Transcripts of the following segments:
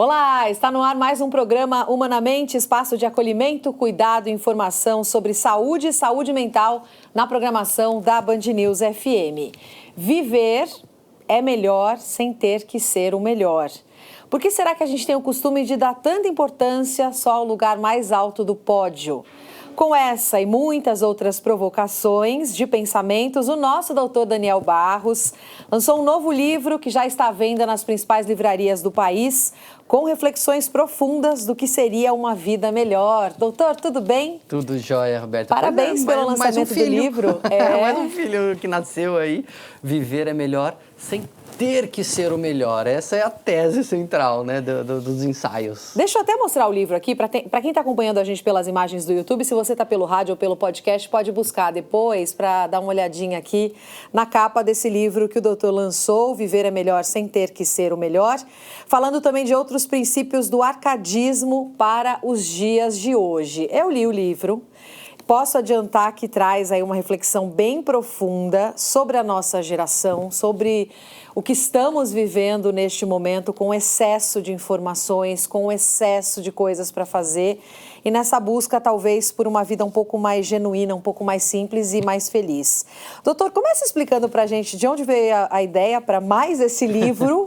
Olá, está no ar mais um programa Humanamente, espaço de acolhimento, cuidado e informação sobre saúde e saúde mental na programação da Band News FM. Viver é melhor sem ter que ser o melhor. Por que será que a gente tem o costume de dar tanta importância só ao lugar mais alto do pódio? Com essa e muitas outras provocações de pensamentos, o nosso doutor Daniel Barros lançou um novo livro que já está à venda nas principais livrarias do país, com reflexões profundas do que seria uma vida melhor. Doutor, tudo bem? Tudo jóia, Roberta. Parabéns pelo lançamento do livro. Mais um filho que nasceu aí. Viver é melhor sem ter que ser o melhor. Essa é a tese central, né, dos ensaios. Deixa eu até mostrar o livro aqui, para quem está acompanhando a gente pelas imagens do YouTube. Se você está pelo rádio ou pelo podcast, pode buscar depois para dar uma olhadinha aqui na capa desse livro que o doutor lançou, Viver é Melhor Sem Ter Que Ser o Melhor, falando também de outros princípios do arcadismo para os dias de hoje. Eu li o livro. Posso adiantar que traz aí uma reflexão bem profunda sobre a nossa geração, sobre o que estamos vivendo neste momento com excesso de informações, com excesso de coisas para fazer e nessa busca talvez por uma vida um pouco mais genuína, um pouco mais simples e mais feliz. Doutor, comece explicando para a gente de onde veio a ideia para mais esse livro,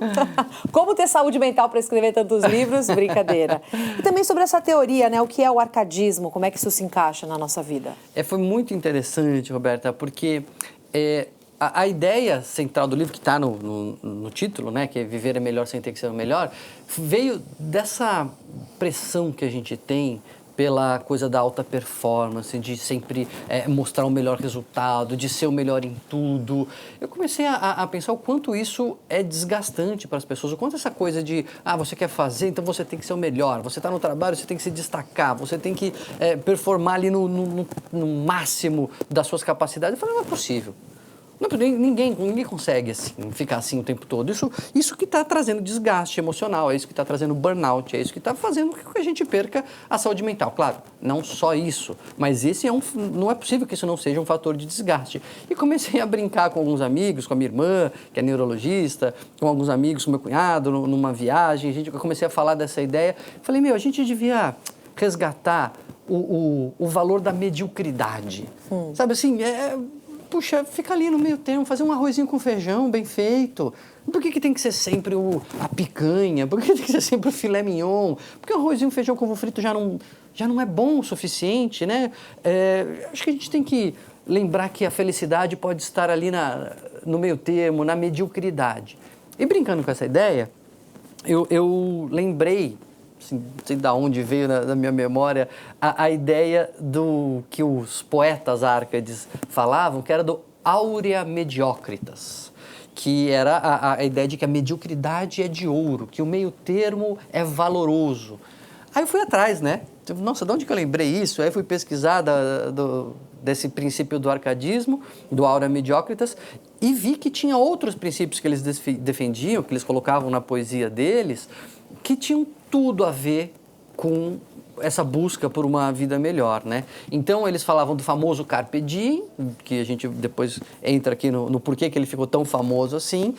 como ter saúde mental para escrever tantos livros, brincadeira. E também sobre essa teoria, né, o que é o arcadismo, como é que isso se encaixa na nossa vida. Foi muito interessante, Roberta, porque a ideia central do livro, que está no título, né, que é Viver é Melhor Sem Ter Que Ser o Melhor, veio dessa pressão que a gente tem pela coisa da alta performance, de sempre mostrar o melhor resultado, de ser o melhor em tudo. Eu comecei a pensar o quanto isso é desgastante para as pessoas, o quanto essa coisa de, você quer fazer, então você tem que ser o melhor, você está no trabalho, você tem que se destacar, você tem que performar ali no máximo das suas capacidades. Eu falei, não é possível. Ninguém consegue assim, ficar assim o tempo todo. Isso que está trazendo desgaste emocional, é isso que está trazendo burnout, é isso que está fazendo com que a gente perca a saúde mental. Claro, não só isso, mas não é possível que isso não seja um fator de desgaste. E comecei a brincar com alguns amigos, com a minha irmã, que é neurologista, com alguns amigos, com meu cunhado, numa viagem. Eu comecei a falar dessa ideia. Falei, a gente devia resgatar o valor da mediocridade. Sabe assim, puxa, fica ali no meio termo, fazer um arrozinho com feijão bem feito. Por que tem que ser sempre a picanha? Por que tem que ser sempre o filé mignon? Porque o arrozinho, feijão com ovo frito já não é bom o suficiente, né? Acho que a gente tem que lembrar que a felicidade pode estar ali no meio termo, na mediocridade. E brincando com essa ideia, eu lembrei, assim, não sei de onde veio na minha memória, a ideia do que os poetas árcades falavam, que era do aurea mediocritas, que era a ideia de que a mediocridade é de ouro, que o meio termo é valoroso. Aí eu fui atrás, né? Nossa, de onde que eu lembrei isso? Aí fui pesquisar desse princípio do arcadismo, do aurea mediocritas, e vi que tinha outros princípios que eles defendiam, que eles colocavam na poesia deles, que tinham tudo a ver com essa busca por uma vida melhor, né? Então, eles falavam do famoso Carpe Diem, que a gente depois entra aqui no porquê que ele ficou tão famoso assim.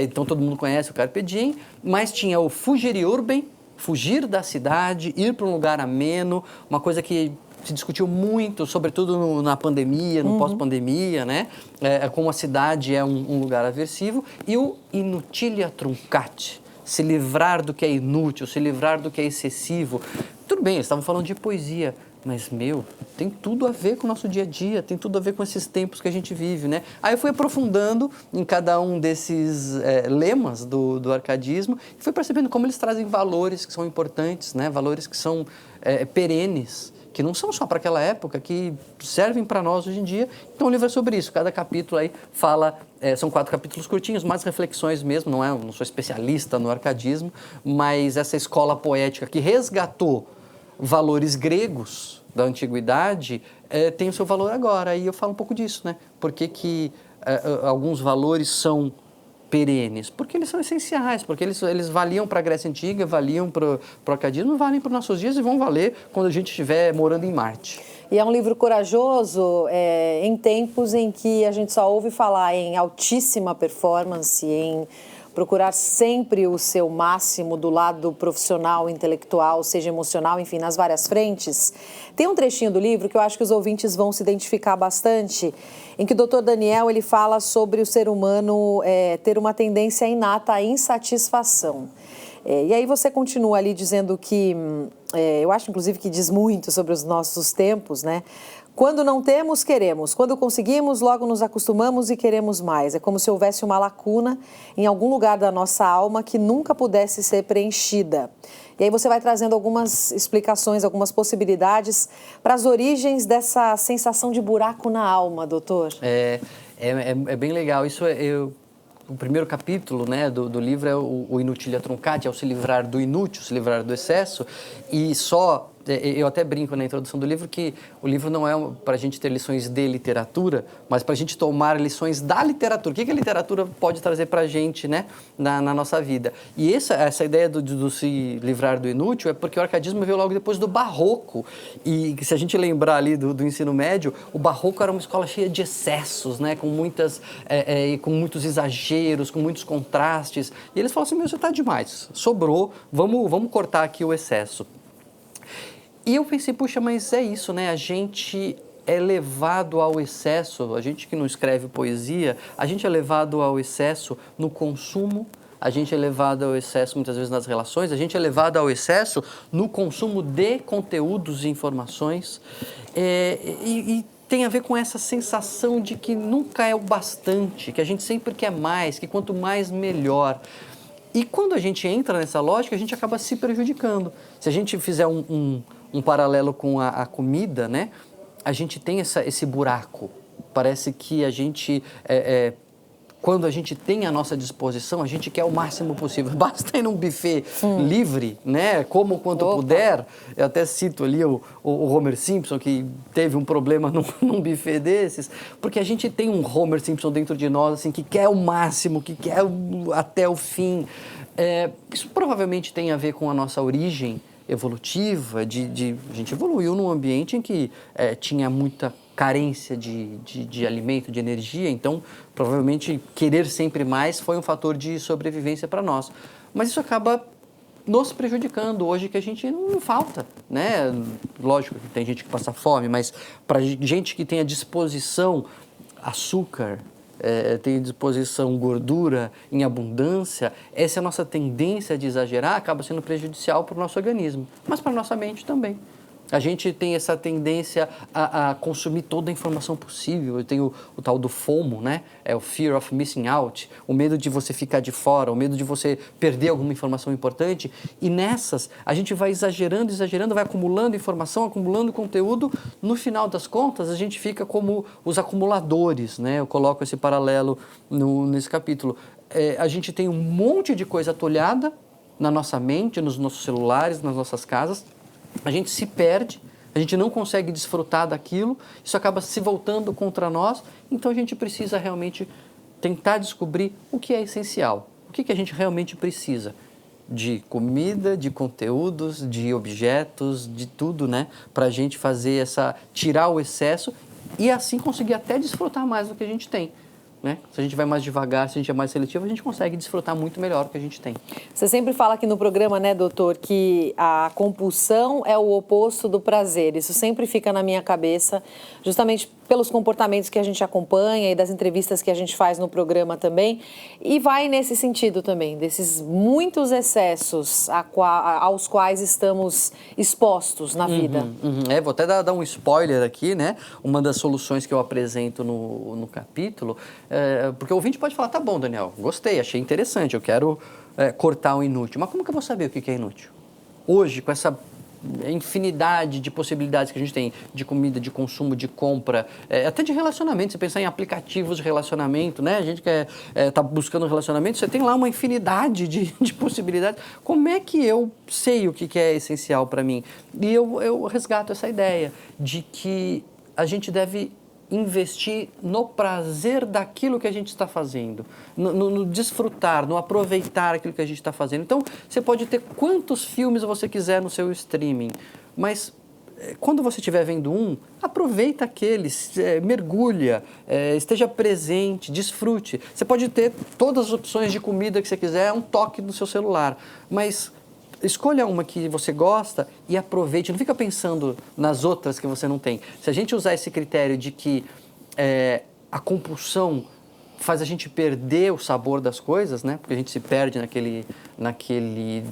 Então, todo mundo conhece o Carpe Diem, mas tinha o Fugere Urbem, fugir da cidade, ir para um lugar ameno, uma coisa que se discutiu muito, sobretudo na pandemia, no pós-pandemia, né? Como a cidade é um lugar aversivo. E o Inutilia Truncat, se livrar do que é inútil, se livrar do que é excessivo. Tudo bem, eles estavam falando de poesia, mas, tem tudo a ver com o nosso dia a dia, tem tudo a ver com esses tempos que a gente vive, né? Aí eu fui aprofundando em cada um desses lemas do arcadismo e fui percebendo como eles trazem valores que são importantes, né? Valores que são perenes, que não são só para aquela época, que servem para nós hoje em dia. Então o livro é sobre isso, cada capítulo aí fala, são 4 capítulos curtinhos, mais reflexões mesmo, não sou especialista no arcadismo, mas essa escola poética que resgatou valores gregos da antiguidade tem o seu valor agora, e eu falo um pouco disso, né? Por que alguns valores são perenes? Porque eles são essenciais, porque eles valiam para a Grécia Antiga, valiam para o arcadismo, valem para os nossos dias e vão valer quando a gente estiver morando em Marte. E é um livro corajoso em tempos em que a gente só ouve falar em altíssima performance, em procurar sempre o seu máximo do lado profissional, intelectual, seja emocional, enfim, nas várias frentes. Tem um trechinho do livro que eu acho que os ouvintes vão se identificar bastante, em que o Dr. Daniel ele fala sobre o ser humano ter uma tendência inata à insatisfação. E aí você continua ali dizendo que, eu acho inclusive que diz muito sobre os nossos tempos, né? Quando não temos, queremos. Quando conseguimos, logo nos acostumamos e queremos mais. É como se houvesse uma lacuna em algum lugar da nossa alma que nunca pudesse ser preenchida. E aí você vai trazendo algumas explicações, algumas possibilidades para as origens dessa sensação de buraco na alma, doutor. É bem legal. Isso o primeiro capítulo, né, do livro é o Inutilia Truncati, é o se livrar do inútil, se livrar do excesso. E eu até brinco na introdução do livro que o livro não é para a gente ter lições de literatura, mas para a gente tomar lições da literatura. O que a literatura pode trazer para a gente, né, na nossa vida? E essa ideia do se livrar do inútil é porque o arcadismo veio logo depois do barroco. E se a gente lembrar ali do ensino médio, o barroco era uma escola cheia de excessos, né, com muitos exageros, com muitos contrastes. E eles falam assim, meu, isso está demais, sobrou, vamos cortar aqui o excesso. E eu pensei, puxa, mas é isso, né? A gente é levado ao excesso, a gente que não escreve poesia, a gente é levado ao excesso no consumo, a gente é levado ao excesso muitas vezes nas relações, a gente é levado ao excesso no consumo de conteúdos e informações. E tem a ver com essa sensação de que nunca é o bastante, que a gente sempre quer mais, que quanto mais, melhor. E quando a gente entra nessa lógica, a gente acaba se prejudicando. Se a gente fizer um paralelo com a comida, né? A gente tem esse buraco. Parece que a gente, quando a gente tem à nossa disposição, a gente quer o máximo possível. Basta ir num buffet livre, né? Como quanto puder. Eu até cito ali o Homer Simpson, que teve um problema num buffet desses, porque a gente tem um Homer Simpson dentro de nós, assim, que quer o máximo, que quer até o fim. Isso provavelmente tem a ver com a nossa origem evolutiva, a gente evoluiu num ambiente em que tinha muita carência de alimento, de energia, então provavelmente querer sempre mais foi um fator de sobrevivência para nós. Mas isso acaba nos prejudicando hoje, que a gente não falta, né? Lógico que tem gente que passa fome, mas para gente que tem à disposição açúcar, tem à disposição gordura em abundância, essa é a nossa tendência de exagerar, acaba sendo prejudicial para o nosso organismo, mas para a nossa mente também. A gente tem essa tendência a consumir toda a informação possível. Eu tenho o tal do FOMO, né? É o Fear of Missing Out, o medo de você ficar de fora, o medo de você perder alguma informação importante. E nessas, a gente vai exagerando, vai acumulando informação, acumulando conteúdo. No final das contas, a gente fica como os acumuladores, né? Eu coloco esse paralelo nesse capítulo. A gente tem um monte de coisa atolhada na nossa mente, nos nossos celulares, nas nossas casas. A gente se perde, a gente não consegue desfrutar daquilo, isso acaba se voltando contra nós, então a gente precisa realmente tentar descobrir o que é essencial, o que a gente realmente precisa de comida, de conteúdos, de objetos, de tudo, né? Para a gente tirar o excesso e assim conseguir até desfrutar mais do que a gente tem. Né? Se a gente vai mais devagar, se a gente é mais seletivo, a gente consegue desfrutar muito melhor o que a gente tem. Você sempre fala aqui no programa, né, doutor, que a compulsão é o oposto do prazer. Isso sempre fica na minha cabeça, justamente pelos comportamentos que a gente acompanha e das entrevistas que a gente faz no programa também. E vai nesse sentido também, desses muitos excessos aos quais estamos expostos na vida. Vou até dar um spoiler aqui, né? Uma das soluções que eu apresento no capítulo, porque o ouvinte pode falar, tá bom, Daniel, gostei, achei interessante, eu quero cortar o inútil. Mas como que eu vou saber o que é inútil? Hoje, com essa infinidade de possibilidades que a gente tem de comida, de consumo, de compra, até de relacionamento. Você pensar em aplicativos de relacionamento, né? A gente que tá buscando um relacionamento, você tem lá uma infinidade de possibilidades. Como é que eu sei o que é essencial para mim? E eu resgato essa ideia de que a gente deve investir no prazer daquilo que a gente está fazendo, no desfrutar, no aproveitar aquilo que a gente está fazendo. Então, você pode ter quantos filmes você quiser no seu streaming, mas quando você estiver vendo um, aproveita aqueles, mergulha, esteja presente, desfrute. Você pode ter todas as opções de comida que você quiser, um toque no seu celular, mas escolha uma que você gosta e aproveite. Não fica pensando nas outras que você não tem. Se a gente usar esse critério de que a compulsão faz a gente perder o sabor das coisas, né? Porque a gente se perde naquele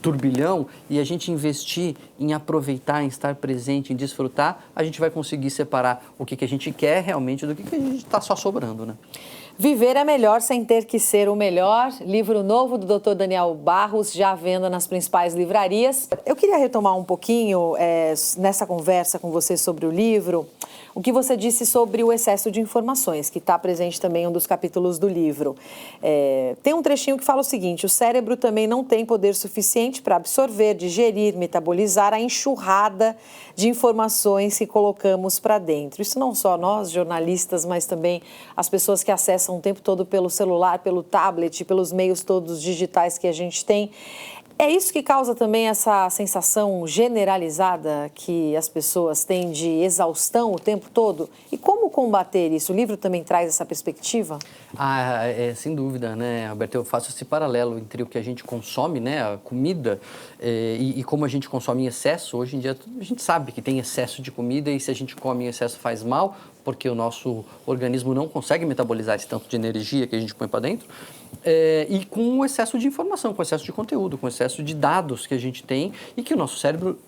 turbilhão, e a gente investir em aproveitar, em estar presente, em desfrutar, a gente vai conseguir separar o que a gente quer realmente do que a gente está só sobrando, né? Viver é melhor sem ter que ser o melhor. Livro novo do Dr. Daniel Barros, já à venda nas principais livrarias. Eu queria retomar um pouquinho nessa conversa com você sobre o livro, o que você disse sobre o excesso de informações, que está presente também em um dos capítulos do livro. Tem um trechinho que fala o seguinte: o cérebro também não tem poder suficiente para absorver, digerir, metabolizar a enxurrada de informações que colocamos para dentro. Isso não só nós, jornalistas, mas também as pessoas que acessam o tempo todo pelo celular, pelo tablet, pelos meios todos digitais que a gente tem. É isso que causa também essa sensação generalizada que as pessoas têm de exaustão o tempo todo? E como combater isso? O livro também traz essa perspectiva? Sem dúvida, né, Roberto? Eu faço esse paralelo entre o que a gente consome, né, a comida, e como a gente consome em excesso. Hoje em dia a gente sabe que tem excesso de comida, e se a gente come em excesso faz mal, porque o nosso organismo não consegue metabolizar esse tanto de energia que a gente põe para dentro, e com o excesso de informação, com o excesso de conteúdo, com o excesso de dados que a gente tem, e que o nosso cérebro,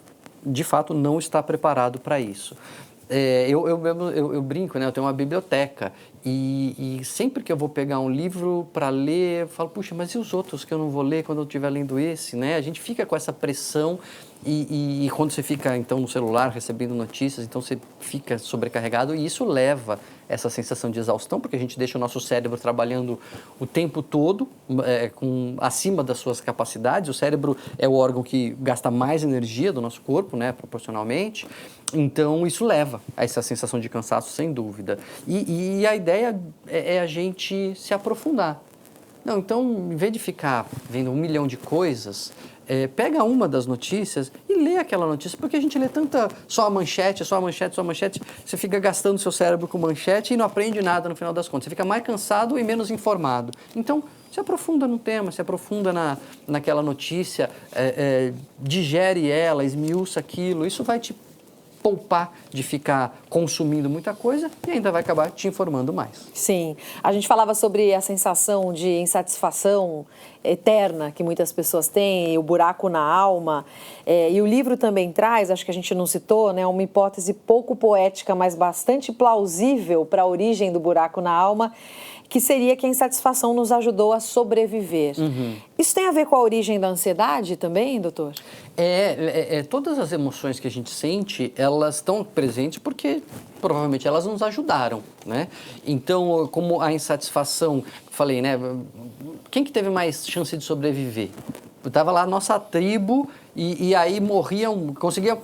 de fato, não está preparado para isso. Eu brinco, né? Eu tenho uma biblioteca, e sempre que eu vou pegar um livro para ler, eu falo, puxa, mas e os outros que eu não vou ler quando eu estiver lendo esse, né? A gente fica com essa pressão, e quando você fica, então, no celular recebendo notícias, então você fica sobrecarregado, e isso leva essa sensação de exaustão, porque a gente deixa o nosso cérebro trabalhando o tempo todo, acima das suas capacidades. O cérebro é o órgão que gasta mais energia do nosso corpo, né, proporcionalmente. Então, isso leva a essa sensação de cansaço, sem dúvida. E a ideia é a gente se aprofundar. Não, então, em vez de ficar vendo 1 milhão de coisas, pega uma das notícias e lê aquela notícia, porque a gente lê só a manchete, você fica gastando seu cérebro com manchete e não aprende nada no final das contas. Você fica mais cansado e menos informado. Então, se aprofunda no tema, se aprofunda naquela notícia, digere ela, esmiuça aquilo. Isso vai te poupar de ficar consumindo muita coisa e ainda vai acabar te informando mais. Sim. A gente falava sobre a sensação de insatisfação eterna que muitas pessoas têm, o buraco na alma. E o livro também traz, acho que a gente não citou, né, uma hipótese pouco poética, mas bastante plausível para a origem do buraco na alma, que seria que a insatisfação nos ajudou a sobreviver. Uhum. Isso tem a ver com a origem da ansiedade também, doutor? Todas as emoções que a gente sente, elas estão presentes porque provavelmente elas nos ajudaram, né? Então, como a insatisfação, falei, né? Quem que teve mais chance de sobreviver? Estava lá a nossa tribo e aí conseguia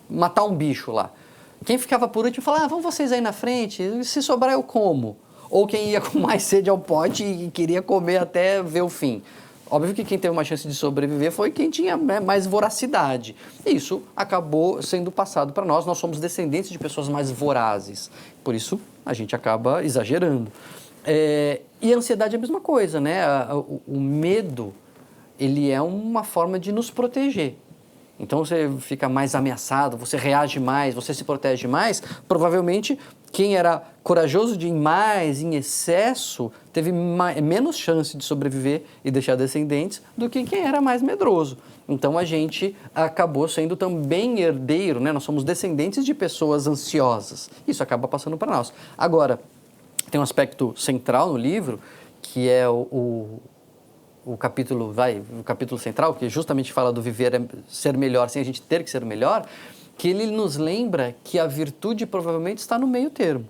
matar um bicho lá. Quem ficava por último falava, vão vocês aí na frente, se sobrar eu como. Ou quem ia com mais sede ao pote e queria comer até ver o fim. Óbvio que quem teve uma chance de sobreviver foi quem tinha mais voracidade. E isso acabou sendo passado para nós. Nós somos descendentes de pessoas mais vorazes. Por isso, a gente acaba exagerando. E a ansiedade é a mesma coisa, né? O medo, ele é uma forma de nos proteger. Então, você fica mais ameaçado, você reage mais, você se protege mais. Provavelmente, quem era corajoso de ir mais, em excesso, teve menos chance de sobreviver e deixar descendentes do que quem era mais medroso. Então, a gente acabou sendo também herdeiro, né? Nós somos descendentes de pessoas ansiosas. Isso acaba passando para nós. Agora, tem um aspecto central no livro, que é o capítulo central, que justamente fala do viver ser melhor sem a gente ter que ser melhor, que ele nos lembra que a virtude provavelmente está no meio termo,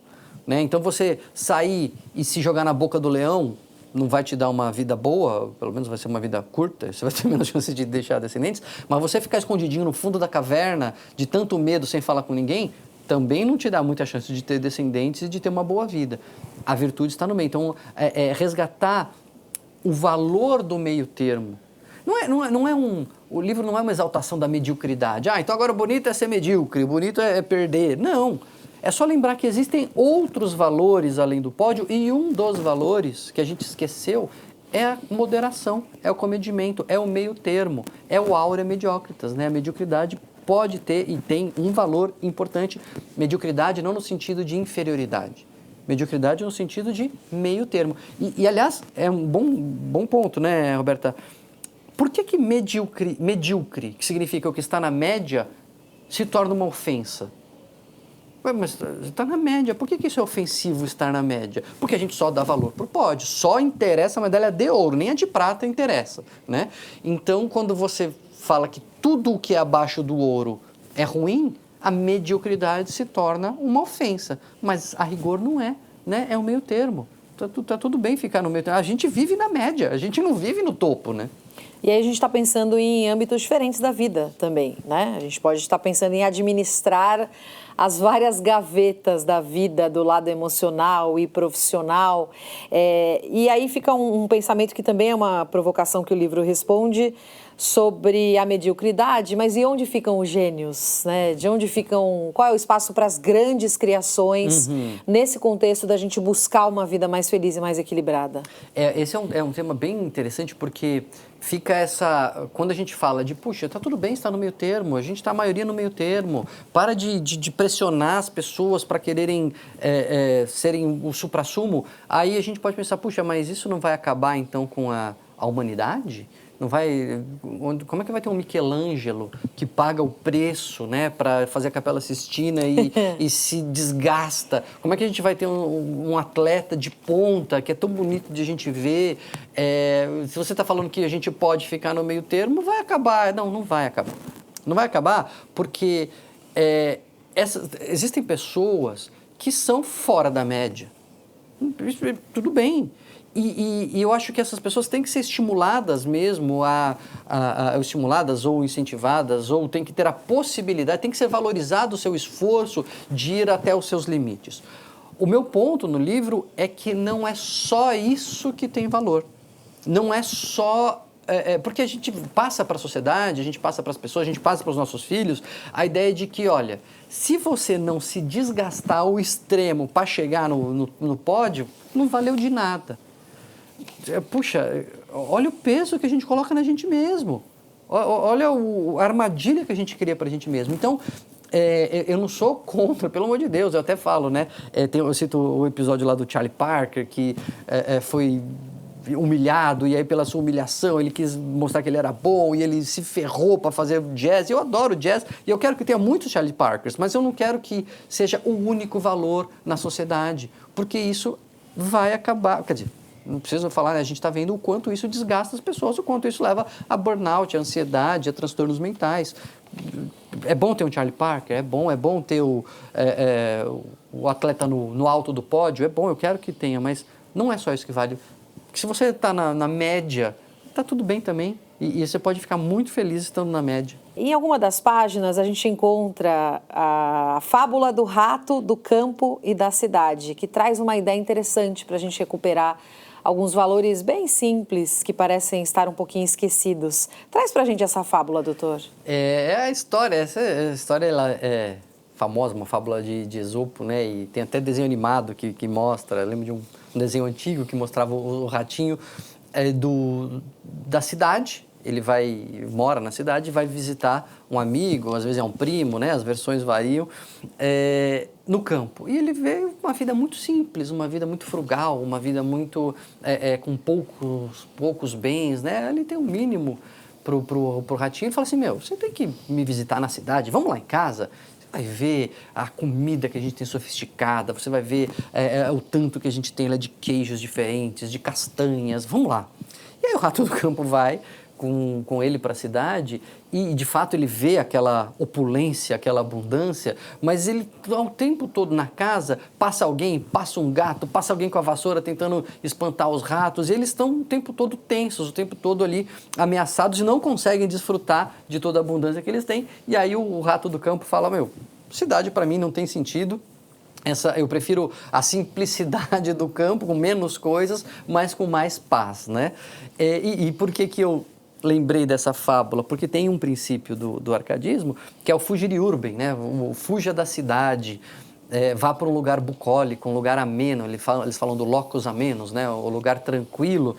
né? Então, você sair e se jogar na boca do leão não vai te dar uma vida boa, pelo menos vai ser uma vida curta, você vai ter menos chance de deixar descendentes, mas você ficar escondidinho no fundo da caverna, de tanto medo, sem falar com ninguém, também não te dá muita chance de ter descendentes e de ter uma boa vida. A virtude está no meio. Então, resgatar o valor do meio termo, O livro não é uma exaltação da mediocridade. Então agora o bonito é ser medíocre, o bonito é perder. Não. É só lembrar que existem outros valores além do pódio e um dos valores que a gente esqueceu é a moderação, é o comedimento, é o meio termo, é o aurea mediocritas, né? A mediocridade pode ter e tem um valor importante. Mediocridade não no sentido de inferioridade. Mediocridade no sentido de meio termo. E aliás, é um bom ponto, né, Roberta? Por que medíocre, que significa o que está na média, se torna uma ofensa? Ué, mas está na média. Por que isso é ofensivo, estar na média? Porque a gente só dá valor para o pódio. Só interessa a medalha de ouro, nem a de prata interessa, né? Então, quando você fala que tudo o que é abaixo do ouro é ruim, a mediocridade se torna uma ofensa. Mas a rigor não é, né? É o meio termo. Tá tudo bem ficar no meio termo. A gente vive na média, a gente não vive no topo, né? E aí a gente está pensando em âmbitos diferentes da vida também, né? A gente pode estar pensando em administrar as várias gavetas da vida, do lado emocional e profissional. E aí fica um pensamento que também é uma provocação que o livro responde sobre a mediocridade, mas e onde ficam os gênios, né? De onde ficam, qual é o espaço para as grandes criações nesse contexto da gente buscar uma vida mais feliz e mais equilibrada? Esse é um tema bem interessante porque fica quando a gente fala de, puxa, tá tudo bem estar no meio termo, a gente está a maioria no meio termo, para de pressionar as pessoas para quererem serem o suprassumo, aí a gente pode pensar, puxa, mas isso não vai acabar então com a humanidade? Não vai, como é que vai ter um Michelangelo que paga o preço, né, para fazer a Capela Sistina e se desgasta? Como é que a gente vai ter um atleta de ponta que é tão bonito de a gente ver? Se você está falando que a gente pode ficar no meio termo, vai acabar. Não vai acabar. Não vai acabar porque existem pessoas que são fora da média. Tudo bem. E eu acho que essas pessoas têm que ser estimuladas mesmo, estimuladas ou incentivadas, ou tem que ter a possibilidade, tem que ser valorizado o seu esforço de ir até os seus limites. O meu ponto no livro é que não é só isso que tem valor. Não é só... porque a gente passa para a sociedade, a gente passa para as pessoas, a gente passa para os nossos filhos a ideia de que, olha, se você não se desgastar ao extremo para chegar no pódio, não valeu de nada. Puxa, olha o peso que a gente coloca na gente mesmo. Olha a armadilha que a gente cria para a gente mesmo. Então, eu não sou contra, pelo amor de Deus, eu até falo, né? Eu cito o episódio lá do Charlie Parker, que foi humilhado, e aí pela sua humilhação ele quis mostrar que ele era bom, e ele se ferrou para fazer jazz. Eu adoro jazz, e eu quero que tenha muitos Charlie Parkers, mas eu não quero que seja o único valor na sociedade, porque isso vai acabar, quer dizer, não preciso falar, né? A gente está vendo o quanto isso desgasta as pessoas, o quanto isso leva a burnout, a ansiedade, a transtornos mentais. É bom ter um Charlie Parker, é bom ter o atleta no alto do pódio, é bom, eu quero que tenha, mas não é só isso que vale. Se você está na média, está tudo bem também, e você pode ficar muito feliz estando na média. Em alguma das páginas a gente encontra a fábula do rato, do campo e da cidade, que traz uma ideia interessante para a gente recuperar alguns valores bem simples que parecem estar um pouquinho esquecidos. Traz pra gente essa fábula, doutor. A história, essa história ela é famosa, uma fábula de Esopo, né? E tem até desenho animado que mostra, eu lembro de um desenho antigo que mostrava o ratinho da cidade. Ele mora na cidade e vai visitar um amigo, às vezes é um primo, né? As versões variam, no campo. E ele vê uma vida muito simples, uma vida muito frugal, uma vida muito com poucos bens, né? Ele tem um mínimo pro ratinho e fala assim, você tem que me visitar na cidade, vamos lá em casa. Você vai ver a comida que a gente tem sofisticada, você vai ver o tanto que a gente tem lá de queijos diferentes, de castanhas, vamos lá. E aí o rato do campo vai com ele para a cidade e, de fato, ele vê aquela opulência, aquela abundância, mas ele, ao tempo todo na casa, passa um gato, passa alguém com a vassoura tentando espantar os ratos, e eles estão o tempo todo tensos, o tempo todo ali ameaçados e não conseguem desfrutar de toda a abundância que eles têm. E aí o rato do campo fala, cidade para mim não tem sentido. Eu prefiro a simplicidade do campo, com menos coisas, mas com mais paz, né? E por que eu lembrei dessa fábula? Porque tem um princípio do arcadismo, que é o fugere urbem, né? O fuja da cidade, vá para um lugar bucólico, um lugar ameno. Eles falam do locus amenos, né? O lugar tranquilo.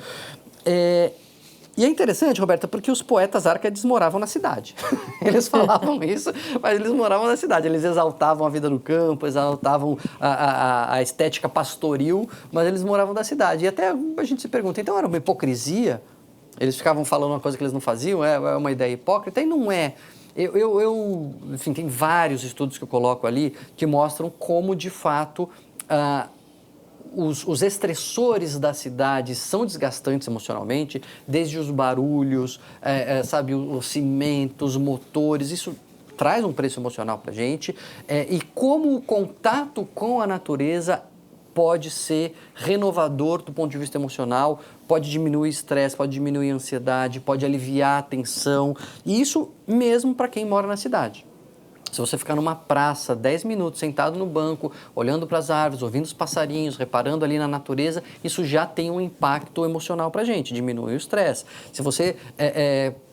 E é interessante, Roberta, porque os poetas árcades moravam na cidade. Eles falavam isso, mas eles moravam na cidade. Eles exaltavam a vida no campo, exaltavam a estética pastoril, mas eles moravam na cidade. E até a gente se pergunta, então era uma hipocrisia? Eles ficavam falando uma coisa que eles não faziam? É uma ideia hipócrita? E não é. Enfim, tem vários estudos que eu coloco ali que mostram como, de fato, os estressores da cidade são desgastantes emocionalmente, desde os barulhos, sabe, os cimentos, os motores, isso traz um preço emocional para a gente, e como o contato com a natureza pode ser renovador do ponto de vista emocional, pode diminuir o estresse, pode diminuir a ansiedade, pode aliviar a tensão, e isso mesmo para quem mora na cidade. Se você ficar numa praça 10 minutos sentado no banco, olhando para as árvores, ouvindo os passarinhos, reparando ali na natureza, isso já tem um impacto emocional para a gente, diminui o estresse. Se você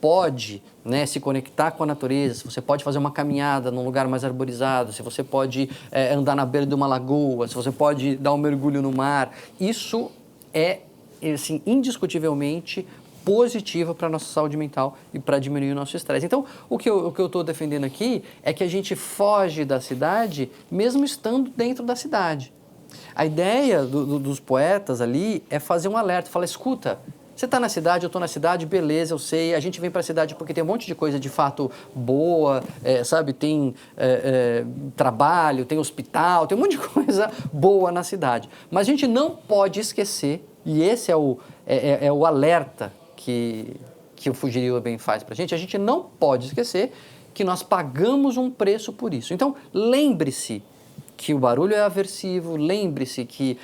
pode, né, se conectar com a natureza, se você pode fazer uma caminhada num lugar mais arborizado, se você pode andar na beira de uma lagoa, se você pode dar um mergulho no mar, isso é, assim, indiscutivelmente positivo para a nossa saúde mental e para diminuir o nosso estresse. Então, o que eu estou defendendo aqui é que a gente foge da cidade mesmo estando dentro da cidade. A ideia dos poetas ali é fazer um alerta, falar, escuta, você está na cidade, eu estou na cidade, beleza, eu sei, a gente vem para a cidade porque tem um monte de coisa de fato boa, sabe, tem trabalho, tem hospital, tem um monte de coisa boa na cidade. Mas a gente não pode esquecer, e esse é o alerta que o Fugere Urbem faz para a gente não pode esquecer que nós pagamos um preço por isso. Então, lembre-se que o barulho é aversivo, lembre-se que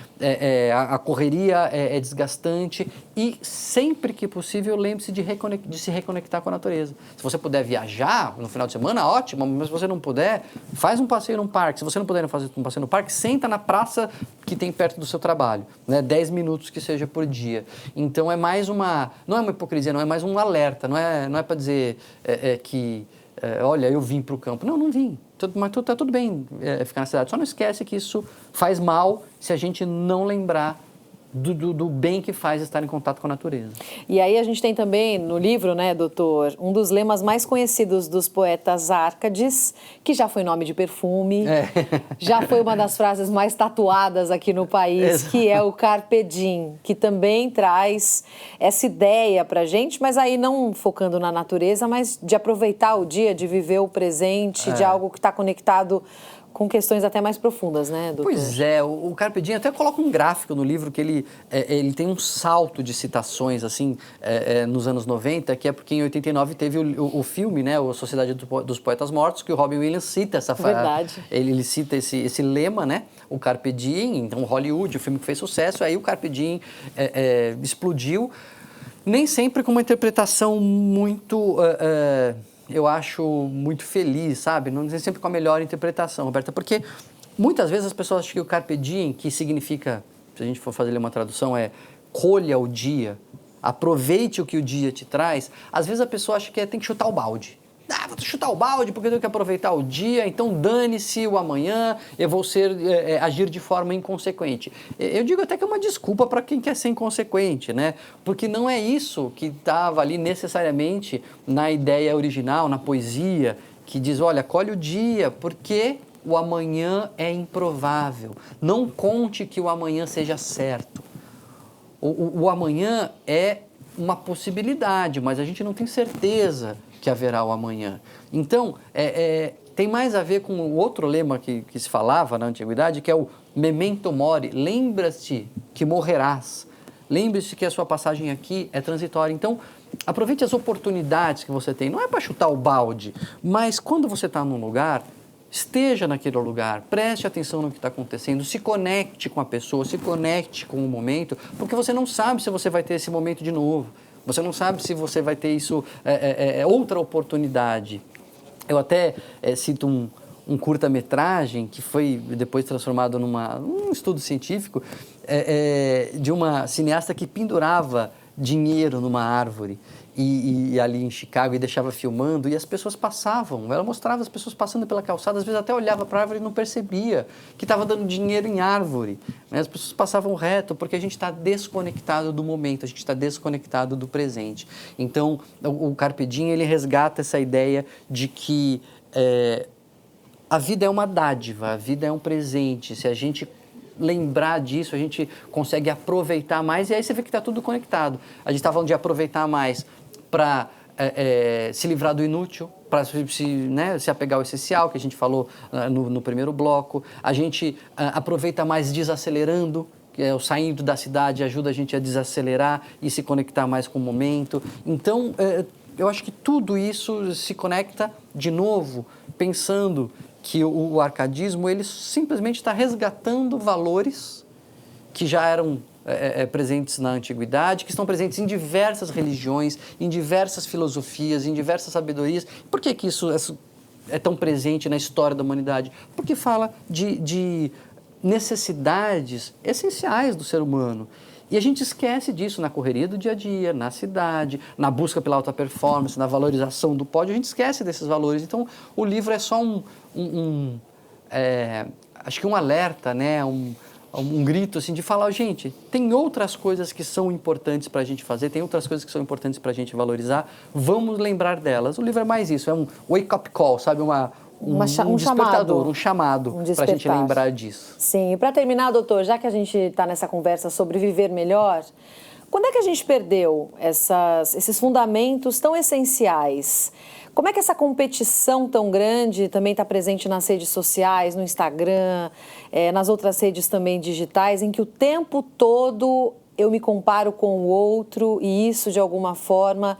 a correria é desgastante e, sempre que possível, lembre-se de se reconectar com a natureza. Se você puder viajar no final de semana, ótimo, mas se você não puder, faz um passeio num parque. Se você não puder fazer um passeio no parque, senta na praça que tem perto do seu trabalho, né? 10 minutos que seja por dia. Então, não é uma hipocrisia, não é mais um alerta, não é para dizer que, olha, eu vim para o campo. Não vim. Mas tá tudo bem ficar na cidade. Só não esquece que isso faz mal se a gente não lembrar do bem que faz estar em contato com a natureza. E aí a gente tem também no livro, né, doutor, um dos lemas mais conhecidos dos poetas árcades, que já foi nome de perfume, já foi uma das frases mais tatuadas aqui no país, que é o Carpe Diem, que também traz essa ideia pra gente, mas aí não focando na natureza, mas de aproveitar o dia, de viver o presente, de algo que está conectado com questões até mais profundas, né, doutor? Pois é, o Carpe Diem até coloca um gráfico no livro que ele tem um salto de citações, assim, nos anos 90, que é porque em 89 teve o filme, né, a Sociedade dos Poetas Mortos, que o Robin Williams cita essa frase. Verdade. Ele cita esse lema, né, o Carpe Diem, então Hollywood, o filme que fez sucesso, aí o Carpe Diem explodiu, nem sempre com uma interpretação muito... eu acho muito feliz, sabe? Não é sempre com a melhor interpretação, Roberta, porque muitas vezes as pessoas acham que o Carpe Diem, que significa, se a gente for fazer uma tradução, colha o dia, aproveite o que o dia te traz, às vezes a pessoa acha que tem que chutar o balde. Vou chutar o balde porque eu tenho que aproveitar o dia, então dane-se o amanhã, eu vou agir de forma inconsequente. Eu digo até que é uma desculpa para quem quer ser inconsequente, né? Porque não é isso que estava ali necessariamente na ideia original, na poesia, que diz, olha, colhe o dia, porque o amanhã é improvável. Não conte que o amanhã seja certo. O amanhã é uma possibilidade, mas a gente não tem certeza que haverá o amanhã. Então, tem mais a ver com o outro lema que se falava na antiguidade, que é o memento mori, lembra-te que morrerás, lembre-se que a sua passagem aqui é transitória. Então, aproveite as oportunidades que você tem, não é para chutar o balde, mas quando você está num lugar, esteja naquele lugar, preste atenção no que está acontecendo, se conecte com a pessoa, se conecte com o momento, porque você não sabe se você vai ter esse momento de novo. Você não sabe se você vai ter isso, outra oportunidade. Eu até cito um curta-metragem que foi depois transformado num estudo científico de uma cineasta que pendurava dinheiro numa árvore. e ali em Chicago e deixava filmando e as pessoas passavam. Ela mostrava as pessoas passando pela calçada, às vezes até olhava para a árvore e não percebia que estava dando dinheiro em árvore. Né? As pessoas passavam reto porque a gente está desconectado do momento, a gente está desconectado do presente. Então, o Carpe Diem, ele resgata essa ideia de que a vida é uma dádiva, a vida é um presente. Se a gente lembrar disso, a gente consegue aproveitar mais e aí você vê que está tudo conectado. A gente está falando de aproveitar mais para se livrar do inútil, para se apegar ao essencial, que a gente falou no primeiro bloco. A gente aproveita mais desacelerando, o saindo da cidade ajuda a gente a desacelerar e se conectar mais com o momento. Então, eu acho que tudo isso se conecta, de novo, pensando que o arcadismo ele simplesmente está resgatando valores que já eram presentes na antiguidade, que estão presentes em diversas religiões, em diversas filosofias, em diversas sabedorias. Por que isso é tão presente na história da humanidade? Porque fala de necessidades essenciais do ser humano. E a gente esquece disso na correria do dia a dia, na cidade, na busca pela alta performance, na valorização do pódio, a gente esquece desses valores. Então, o livro é só acho que um alerta, né? Um grito assim, de falar, gente, tem outras coisas que são importantes para a gente fazer, tem outras coisas que são importantes para a gente valorizar, vamos lembrar delas. O livro é mais isso, é um wake-up call, sabe? Um despertador, um chamado para a gente lembrar disso. Sim, e para terminar, doutor, já que a gente está nessa conversa sobre viver melhor, quando é que a gente perdeu esses fundamentos tão essenciais? Como é que essa competição tão grande também está presente nas redes sociais, no Instagram, nas outras redes também digitais, em que o tempo todo eu me comparo com o outro e isso, de alguma forma,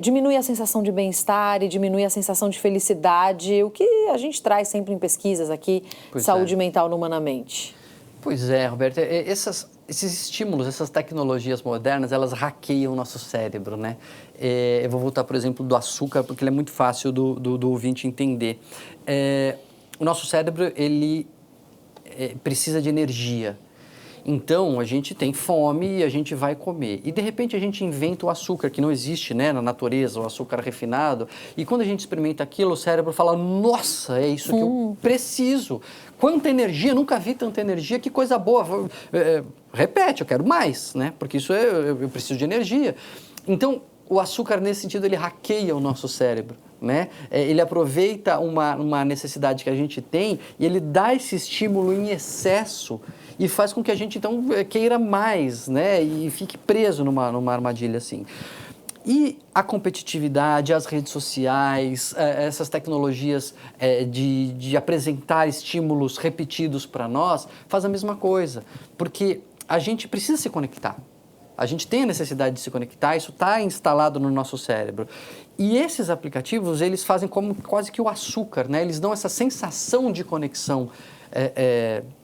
diminui a sensação de bem-estar e diminui a sensação de felicidade, o que a gente traz sempre em pesquisas aqui, saúde mental no Humanamente. Pois é, Roberta, esses estímulos, essas tecnologias modernas, elas hackeiam o nosso cérebro, né? Eu vou voltar, por exemplo, do açúcar, porque ele é muito fácil do ouvinte entender. O nosso cérebro, ele precisa de energia. Então, a gente tem fome e a gente vai comer. E, de repente, a gente inventa o açúcar, que não existe, né, na natureza, o açúcar refinado. E quando a gente experimenta aquilo, o cérebro fala, nossa, é isso que eu preciso. Quanta energia, nunca vi tanta energia, que coisa boa. Repete, eu quero mais, né? Porque isso eu preciso de energia. Então, o açúcar, nesse sentido, ele hackeia o nosso cérebro, né? Ele aproveita uma necessidade que a gente tem e ele dá esse estímulo em excesso e faz com que a gente, então, queira mais, né? E fique preso numa armadilha assim. E a competitividade, as redes sociais, essas tecnologias de apresentar estímulos repetidos para nós, faz a mesma coisa, porque a gente precisa se conectar. A gente tem a necessidade de se conectar, isso está instalado no nosso cérebro. E esses aplicativos, eles fazem como quase que o açúcar, né? Eles dão essa sensação de conexão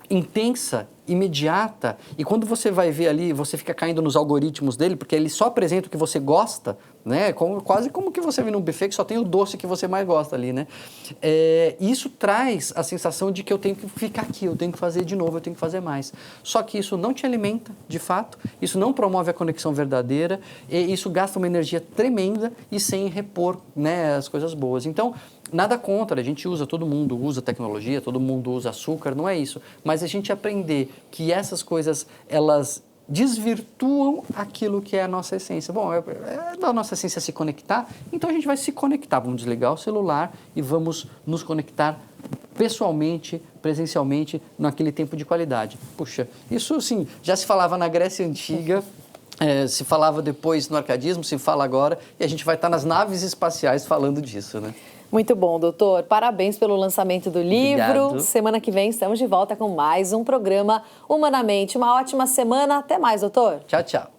intensa, imediata, e quando você vai ver ali, você fica caindo nos algoritmos dele, porque ele só apresenta o que você gosta, né? Quase como que você vê num buffet que só tem o doce que você mais gosta ali, né? Isso traz a sensação de que eu tenho que ficar aqui, eu tenho que fazer de novo, eu tenho que fazer mais. Só que isso não te alimenta, de fato, isso não promove a conexão verdadeira, e isso gasta uma energia tremenda e sem repor, né, as coisas boas. Então, nada contra, a gente todo mundo usa tecnologia, todo mundo usa açúcar, não é isso. Mas a gente aprender que essas coisas, elas desvirtuam aquilo que é a nossa essência. Bom, é da nossa essência se conectar, então a gente vai se conectar, vamos desligar o celular e vamos nos conectar pessoalmente, presencialmente, naquele tempo de qualidade. Puxa, isso assim, já se falava na Grécia Antiga, se falava depois no arcadismo, se fala agora, e a gente vai estar nas naves espaciais falando disso, né? Muito bom, doutor. Parabéns pelo lançamento do livro. Obrigado. Semana que vem estamos de volta com mais um programa Humanamente. Uma ótima semana. Até mais, doutor. Tchau, tchau.